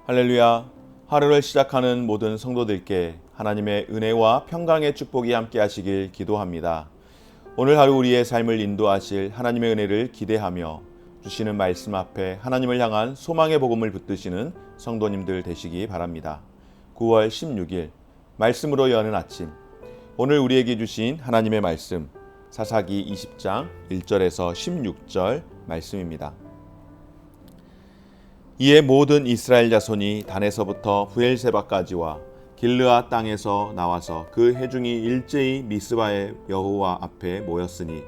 할렐루야. 하루를 시작하는 모든 성도들께 하나님의 은혜와 평강의 축복이 함께 하시길 기도합니다. 오늘 하루 우리의 삶을 인도하실 하나님의 은혜를 기대하며 주시는 말씀 앞에 하나님을 향한 소망의 복음을 붙드시는 성도님들 되시기 바랍니다. 9월 16일 말씀으로 여는 아침, 오늘 우리에게 주신 하나님의 말씀 사사기 20장 1절에서 16절 말씀입니다. 이에 모든 이스라엘 자손이 단에서부터 브엘세바까지와 길르앗 땅에서 나와서 그 회중이 일제히 미스바의 여호와 앞에 모였으니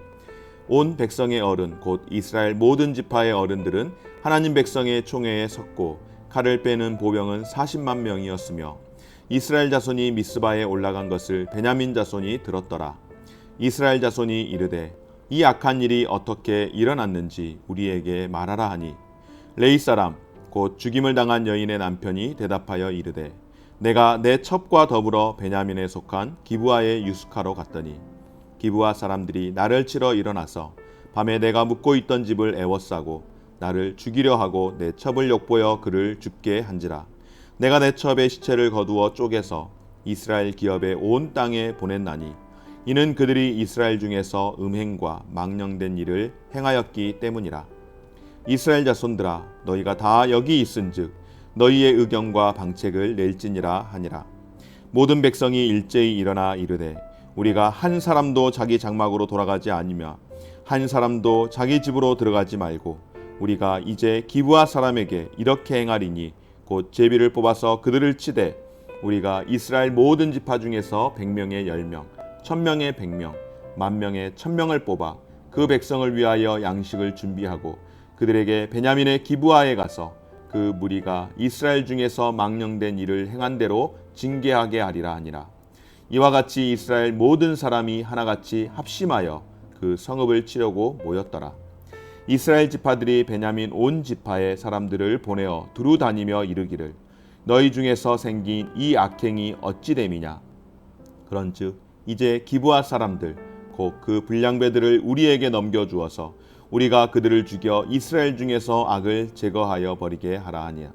온 백성의 어른 곧 이스라엘 모든 지파의 어른들은 하나님 백성의 총회에 섰고 칼을 빼는 보병은 40만 명이었으며 이스라엘 자손이 미스바에 올라간 것을 베냐민 자손이 들었더라. 이스라엘 자손이 이르되 이 악한 일이 어떻게 일어났는지 우리에게 말하라 하니 레위 사람 곧 죽임을 당한 여인의 남편이 대답하여 이르되 내가 내 첩과 더불어 베냐민에 속한 기브아의 유스카로 갔더니 기브아 사람들이 나를 치러 일어나서 밤에 내가 묵고 있던 집을 애워싸고 나를 죽이려 하고 내 첩을 욕보여 그를 죽게 한지라. 내가 내 첩의 시체를 거두어 쪼개서 이스라엘 기업의 온 땅에 보냈나니 이는 그들이 이스라엘 중에서 음행과 망령된 일을 행하였기 때문이라. 이스라엘 자손들아 너희가 다 여기 있은즉 너희의 의견과 방책을 낼지니라 하니라. 모든 백성이 일제히 일어나 이르되 우리가 한 사람도 자기 장막으로 돌아가지 아니며 한 사람도 자기 집으로 들어가지 말고 우리가 이제 기브아 사람에게 이렇게 행하리니 곧 제비를 뽑아서 그들을 치되 우리가 이스라엘 모든 지파 중에서 100명의 10명 1000명의 100명 10,000명의 1000명을 뽑아 그 백성을 위하여 양식을 준비하고 그들에게 베냐민의 기브아에 가서 그 무리가 이스라엘 중에서 망령된 일을 행한 대로 징계하게 하리라 하니라. 이와 같이 이스라엘 모든 사람이 하나같이 합심하여 그 성읍을 치려고 모였더라. 이스라엘 지파들이 베냐민 온 지파의 사람들을 보내어 두루 다니며 이르기를 너희 중에서 생긴 이 악행이 어찌 됨이냐. 그런즉 이제 기브아 사람들 곧 그 불량배들을 우리에게 넘겨주어서 우리가 그들을 죽여 이스라엘 중에서 악을 제거하여 버리게 하라 하니라.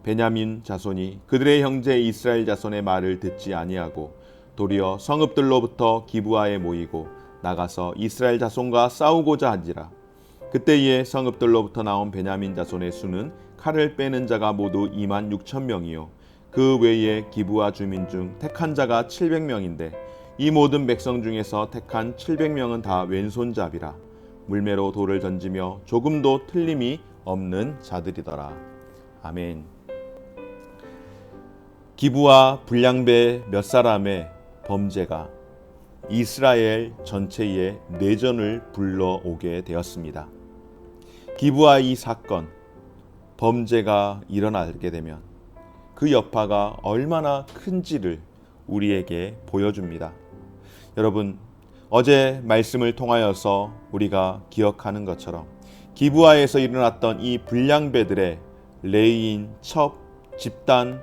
베냐민 자손이 그들의 형제 이스라엘 자손의 말을 듣지 아니하고 도리어 성읍들로부터 기브아에 모이고 나가서 이스라엘 자손과 싸우고자 한지라. 그때에 성읍들로부터 나온 베냐민 자손의 수는 칼을 빼는 자가 모두 26,000명이요 그 외에 기브아 주민 중 택한 자가 700명인데 이 모든 백성 중에서 택한 700명은 다 왼손잡이라. 물매로 돌을 던지며 조금도 틀림이 없는 자들이더라. 아멘. 기브아 불량배 몇 사람의 범죄가 이스라엘 전체의 내전을 불러오게 되었습니다. 기브아 이 사건, 범죄가 일어나게 되면 그 여파가 얼마나 큰지를 우리에게 보여줍니다. 여러분, 어제 말씀을 통하여서 우리가 기억하는 것처럼 기브아에서 일어났던 이 불량배들의 레위인, 첩, 집단,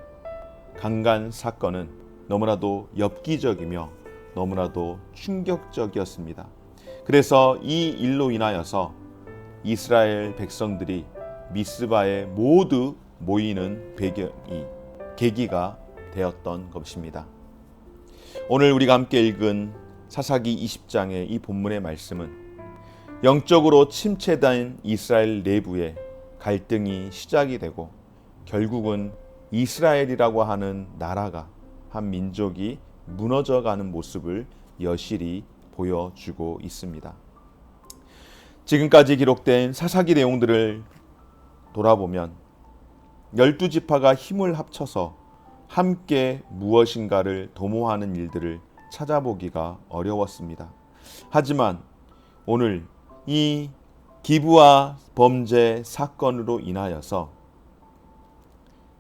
강간 사건은 너무나도 엽기적이며 너무나도 충격적이었습니다. 그래서 이 일로 인하여서 이스라엘 백성들이 미스바에 모두 모이는 계기가 되었던 것입니다. 오늘 우리가 함께 읽은 사사기 20장의 이 본문의 말씀은 영적으로 침체된 이스라엘 내부에 갈등이 시작이 되고 결국은 이스라엘이라고 하는 나라가, 한 민족이 무너져가는 모습을 여실히 보여주고 있습니다. 지금까지 기록된 사사기 내용들을 돌아보면 12지파가 힘을 합쳐서 함께 무엇인가를 도모하는 일들을 찾아보기가 어려웠습니다. 하지만 오늘 이 기브아 범죄 사건으로 인하여서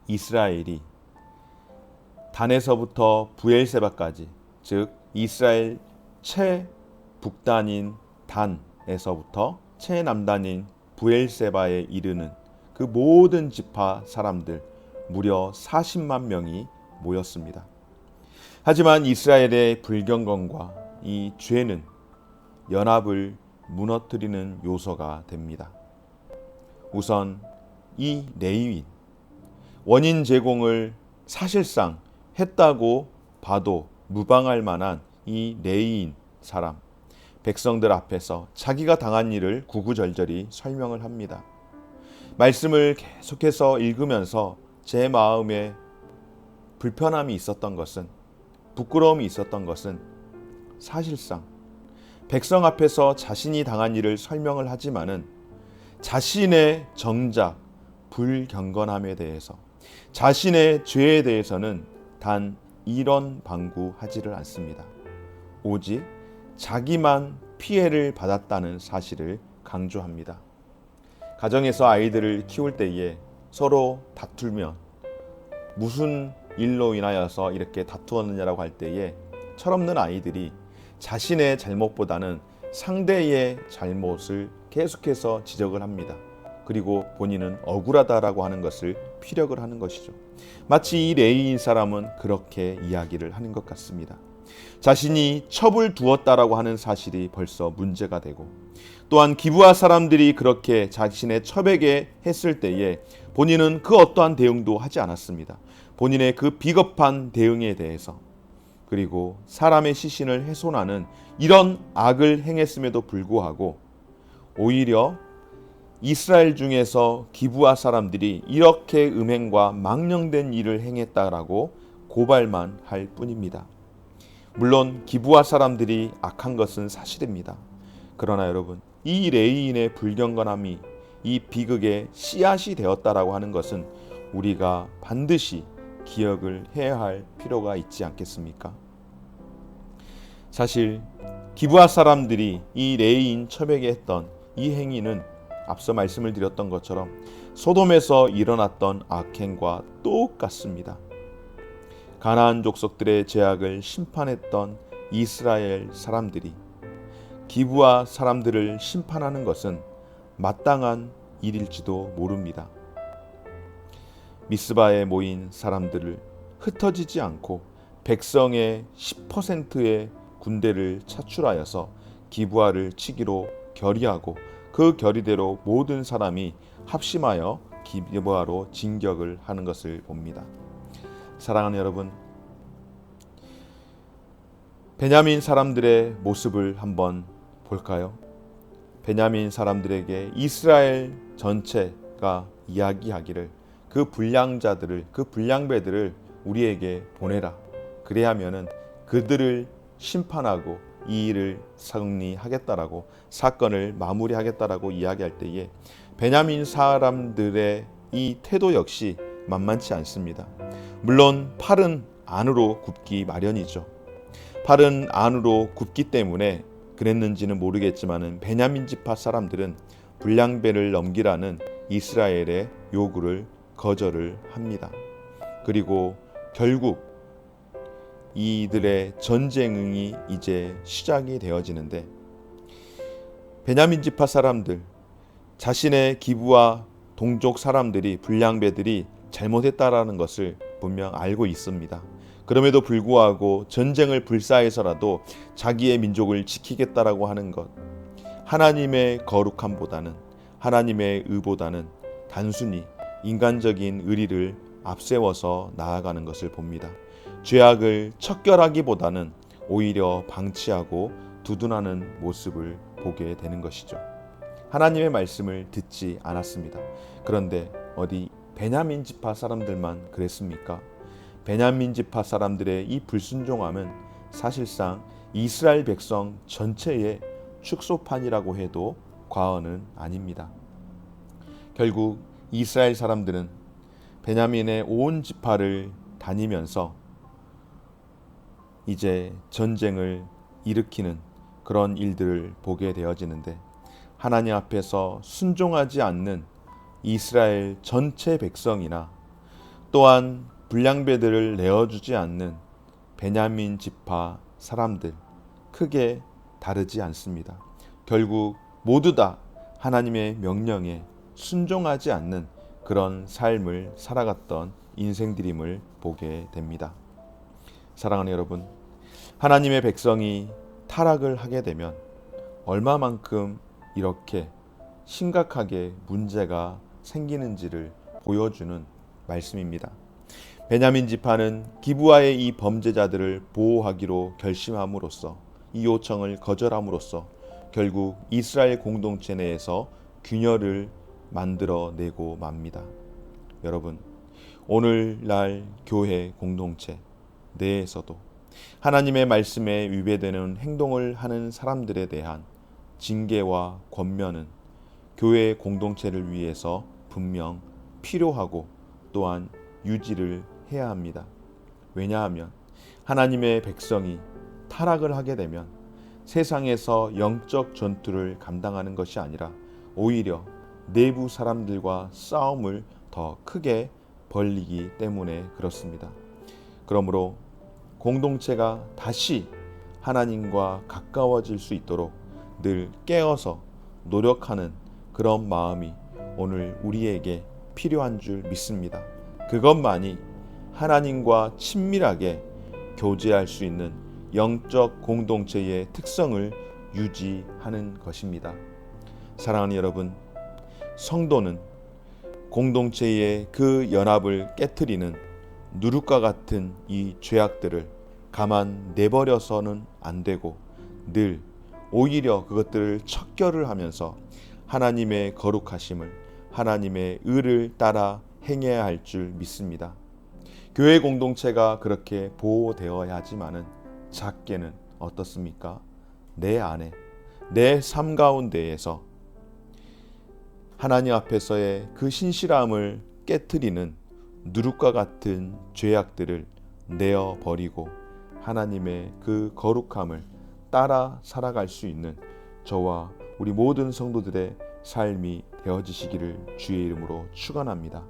이스라엘이 단에서부터 브엘세바까지, 즉 이스라엘 최북단인 단에서부터 최남단인 브엘세바에 이르는 그 모든 지파 사람들 무려 40만 명이 모였습니다. 하지만 이스라엘의 불경건과 이 죄는 연합을 무너뜨리는 요소가 됩니다. 우선 이 레위인, 원인 제공을 사실상 했다고 봐도 무방할 만한 이 레위인 사람, 백성들 앞에서 자기가 당한 일을 구구절절히 설명을 합니다. 말씀을 계속해서 읽으면서 제 마음에 불편함이 있었던 것은, 부끄러움이 있었던 것은 사실상 백성 앞에서 자신이 당한 일을 설명을 하지만은 자신의 정작 불경건함에 대해서, 자신의 죄에 대해서는 단 이런 방구하지를 않습니다. 오직 자기만 피해를 받았다는 사실을 강조합니다. 가정에서 아이들을 키울 때에 서로 다투면 무슨 일로 인하여서 이렇게 다투었느냐라고 할 때에 철없는 아이들이 자신의 잘못보다는 상대의 잘못을 계속해서 지적을 합니다. 그리고 본인은 억울하다라고 하는 것을 피력을 하는 것이죠. 마치 이 레위인 사람은 그렇게 이야기를 하는 것 같습니다. 자신이 첩을 두었다라고 하는 사실이 벌써 문제가 되고, 또한 기브아 사람들이 그렇게 자신의 첩에게 했을 때에 본인은 그 어떠한 대응도 하지 않았습니다. 본인의 그 비겁한 대응에 대해서, 그리고 사람의 시신을 훼손하는 이런 악을 행했음에도 불구하고 오히려 이스라엘 중에서 기브아 사람들이 이렇게 음행과 망령된 일을 행했다라고 고발만 할 뿐입니다. 물론 기브아 사람들이 악한 것은 사실입니다. 그러나 여러분, 이 레위인의 불경건함이 이 비극의 씨앗이 되었다라고 하는 것은 우리가 반드시 기억을 해야 할 필요가 있지 않겠습니까? 사실 기브아 사람들이 이 레위인 첩에게 했던 이 행위는 앞서 말씀을 드렸던 것처럼 소돔에서 일어났던 악행과 똑같습니다. 가나안 족속들의 죄악을 심판했던 이스라엘 사람들이 기브아 사람들을 심판하는 것은 마땅한 일일지도 모릅니다. 미스바에 모인 사람들을 흩어지지 않고 백성의 10%의 군대를 차출하여서 기브아를 치기로 결의하고 그 결의대로 모든 사람이 합심하여 기브아로 진격을 하는 것을 봅니다. 사랑하는 여러분, 베냐민 사람들의 모습을 한번 볼까요? 베냐민 사람들에게 이스라엘 전체가 이야기하기를 그 불량자들을, 그 불량배들을 우리에게 보내라. 그래야면은 그들을 심판하고 이 일을 승리하겠다라고, 사건을 마무리하겠다라고 이야기할 때에 베냐민 사람들의 이 태도 역시 만만치 않습니다. 물론 팔은 안으로 굽기 마련이죠. 팔은 안으로 굽기 때문에 그랬는지는 모르겠지만은 베냐민 지파 사람들은 불량배를 넘기라는 이스라엘의 요구를 거절을 합니다. 그리고 결국 이들의 전쟁이 이제 시작이 되어지는데, 베냐민 지파 사람들, 자신의 기브아 동족 사람들이, 불량배들이 잘못했다라는 것을 분명 알고 있습니다. 그럼에도 불구하고 전쟁을 불사해서라도 자기의 민족을 지키겠다라고 하는 것, 하나님의 거룩함보다는, 하나님의 의보다는 단순히 인간적인 의리를 앞세워서 나아가는 것을 봅니다. 죄악을 척결하기보다는 오히려 방치하고 두둔하는 모습을 보게 되는 것이죠. 하나님의 말씀을 듣지 않았습니다. 그런데 어디 베냐민 지파 사람들만 그랬습니까? 베냐민 지파 사람들의 이 불순종함은 사실상 이스라엘 백성 전체의 축소판이라고 해도 과언은 아닙니다. 결국 이스라엘 사람들은 베냐민의 온 지파를 다니면서 이제 전쟁을 일으키는 그런 일들을 보게 되어지는데, 하나님 앞에서 순종하지 않는 이스라엘 전체 백성이나 또한 불량배들을 내어주지 않는 베냐민 지파 사람들, 크게 다르지 않습니다. 결국 모두 다 하나님의 명령에 순종하지 않는 그런 삶을 살아갔던 인생들임을 보게 됩니다. 사랑하는 여러분, 하나님의 백성이 타락을 하게 되면 얼마만큼 이렇게 심각하게 문제가 생기는지를 보여주는 말씀입니다. 베냐민 지파는 기브아의 이 범죄자들을 보호하기로 결심함으로써 이 요청을 거절함으로써 결국 이스라엘 공동체 내에서 균열을 만들어내고 맙니다. 여러분, 오늘날 교회 공동체 내에서도 하나님의 말씀에 위배되는 행동을 하는 사람들에 대한 징계와 권면은 교회 공동체를 위해서 분명 필요하고 또한 유지를 해야 합니다. 왜냐하면 하나님의 백성이 타락을 하게 되면 세상에서 영적 전투를 감당하는 것이 아니라 오히려 내부 사람들과 싸움을 더 크게 벌이기 때문에 그렇습니다. 그러므로 공동체가 다시 하나님과 가까워질 수 있도록 늘 깨어서 노력하는 그런 마음이 오늘 우리에게 필요한 줄 믿습니다. 그것만이 하나님과 친밀하게 교제할 수 있는 영적 공동체의 특성을 유지하는 것입니다. 사랑하는 여러분, 성도는 공동체의 그 연합을 깨트리는 누룩과 같은 이 죄악들을 가만 내버려서는 안 되고 늘 오히려 그것들을 척결을 하면서 하나님의 거룩하심을, 하나님의 의를 따라 행해야 할 줄 믿습니다. 교회 공동체가 그렇게 보호되어야 하지만은 작게는 어떻습니까? 내 안에, 내 삶 가운데에서 하나님 앞에서의 그 신실함을 깨트리는 누룩과 같은 죄악들을 내어버리고 하나님의 그 거룩함을 따라 살아갈 수 있는 저와 우리 모든 성도들의 삶이 되어지시기를 주의 이름으로 축원합니다.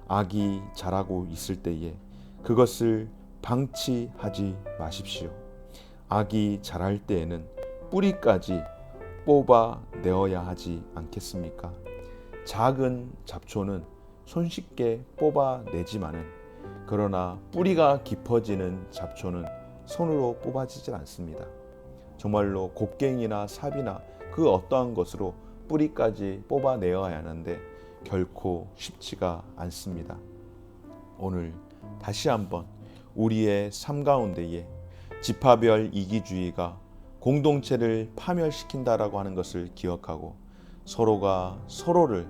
악이 자라고 있을 때에 그것을 방치하지 마십시오. 악이 자랄 때에는 뿌리까지 뽑아내어야 하지 않겠습니까? 작은 잡초는 손쉽게 뽑아내지만은 그러나 뿌리가 깊어지는 잡초는 손으로 뽑아지질 않습니다. 정말로 곡괭이나 삽이나 그 어떠한 것으로 뿌리까지 뽑아내어야 하는데 결코 쉽지가 않습니다. 오늘 다시 한번 우리의 삶 가운데에 지파별 이기주의가 공동체를 파멸시킨다라고 하는 것을 기억하고 서로가 서로를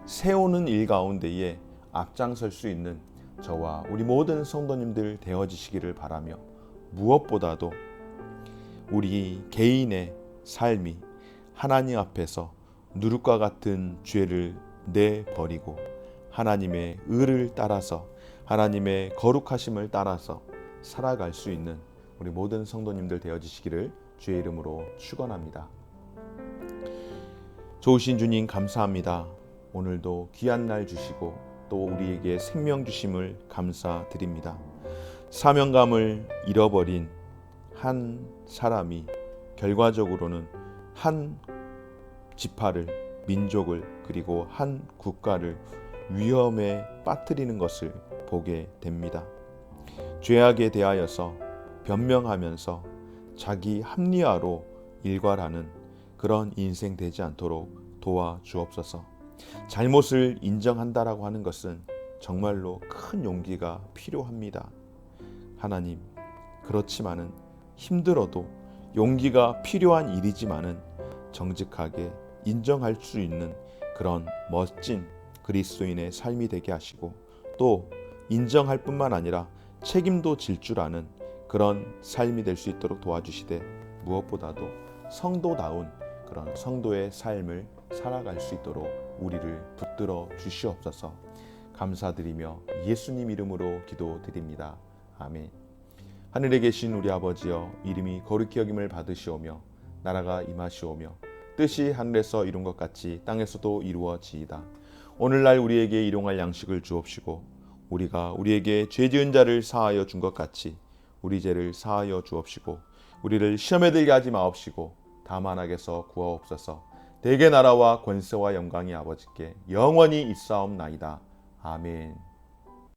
세우는 일 가운데에 앞장설 수 있는 저와 우리 모든 성도님들 되어지시기를 바라며 무엇보다도 우리 개인의 삶이 하나님 앞에서 누룩과 같은 죄를 내버리고 하나님의 의를 따라서 하나님의 거룩하심을 따라서 살아갈 수 있는 우리 모든 성도님들 되어지시기를 주의 이름으로 축원합니다. 좋으신 주님 감사합니다. 오늘도 귀한 날 주시고 또 우리에게 생명 주심을 감사드립니다. 사명감을 잃어버린 한 사람이 결과적으로는 한 지파를, 민족을 그리고 한 국가를 위험에 빠뜨리는 것을 보게 됩니다. 죄악에 대하여서 변명하면서 자기 합리화로 일괄하는 그런 인생 되지 않도록 도와주옵소서. 잘못을 인정한다라고 하는 것은 정말로 큰 용기가 필요합니다. 하나님, 그렇지만은 힘들어도 용기가 필요한 일이지만은 정직하게 인정할 수 있는 그런 멋진 그리스도인의 삶이 되게 하시고 또 인정할 뿐만 아니라 책임도 질 줄 아는 그런 삶이 될 수 있도록 도와주시되 무엇보다도 성도다운 그런 성도의 삶을 살아갈 수 있도록 우리를 붙들어 주시옵소서. 감사드리며 예수님 이름으로 기도드립니다. 아멘. 하늘에 계신 우리 아버지여, 이름이 거룩히 여김을 받으시오며 나라가 임하시오며 뜻이 하늘에서 이룬 것 같이 땅에서도 이루어지이다. 오늘날 우리에게 일용할 양식을 주옵시고 우리가 우리에게 죄 지은 자를 사하여 준 것 같이 우리 죄를 사하여 주옵시고 우리를 시험에 들게 하지 마옵시고 다만 악에서 구하옵소서. 대개 나라와 권세와 영광이 아버지께 영원히 있사옵나이다. 아멘.